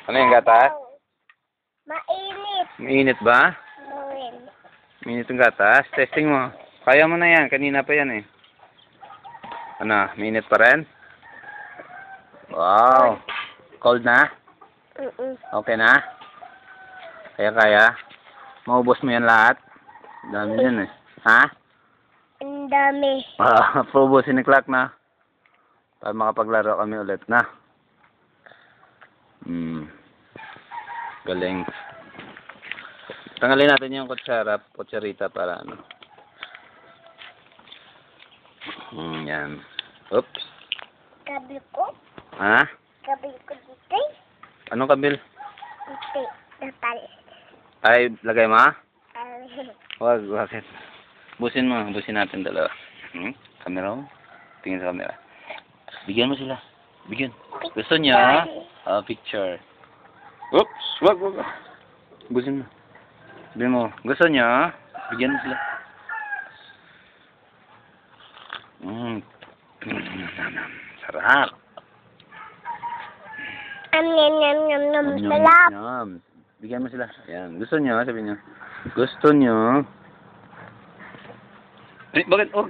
Ano yung gatas? Mainit. Mainit ba? Mainit. Mainit yung gatas? Testing mo. Kaya mo na yan. Kanina pa yan eh. Ano? Mainit pa rin? Wow. Cold na? Okay na? Kaya? Maubos mo yan lahat? Dami yan eh. Ha? Ang dami. Paubusin ni Clark na. Para makapaglaro kami ulit na. Galing. Tanggalin natin yung kutsarita para ano. Yan. Oops. Kabil ko. Ha? Kabil ko dito. Anong kabil? Dito. Napal. Ay, lagay mo? Wag, bakit? Busin mo. Busin natin dalawa. Camera mo? Tingin sa camera. Bigyan mo sila. Bigyan. Gusto niya? Picture. Oops! Wag. Busin mo. Bigyan mo. Gusto niya? Bigyan mo sila. Sarap. Sarap. Bigyan mo sila. Ayan. Gusto niya? Sabi niya. Gusto niya? Eh, bakit? Oh.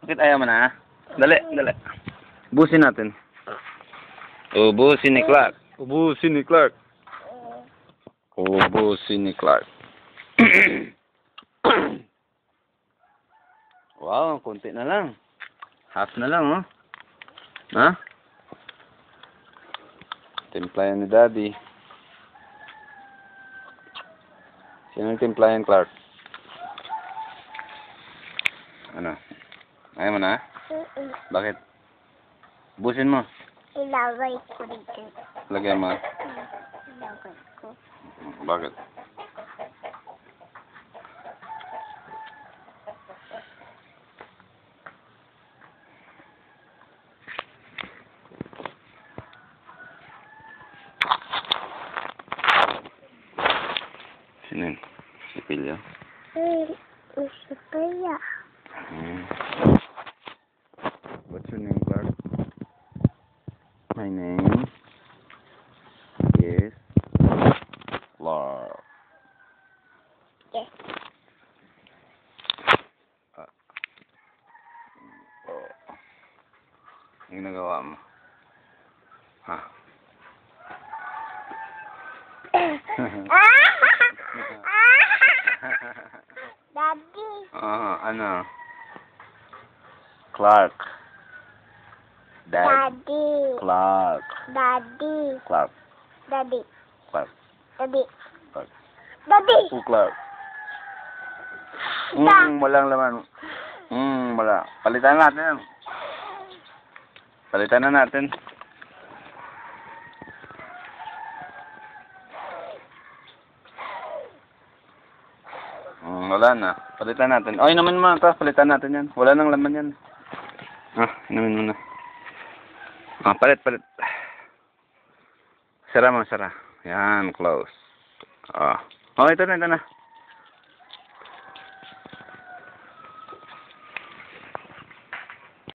Bakit ayaw mo na? Dali. Ubusin natin. Ubusin ni Clark. Wow, konti na lang. Half na lang, oh. Ha? Timplayan ni Daddy. Sino yung timplayan, Clark? Ano? Ayaw mo na? Bakit? Busin mo. Ilagay ko dito. Lagyan mo. Ilagay ko. Bakit? Sino yun? Si Pilyo? Isa kaya. What's your name, Clark? My name is Clark. Yes. Ang ginagawa mo? Ha? Daddy. Ano? Clark. Daddy. Clark. Daddy. Clark. Daddy. Clark. Daddy. Clark. Daddy. Clark. Walang laman. Wala. Palitan natin. Palitan na natin. Wala na. Palitan natin. Oh, inumin mo na ito. Palitan natin yan. Wala nang laman yan. Inumin mo na. Palit. Sara mo. Yan, close. Ito na.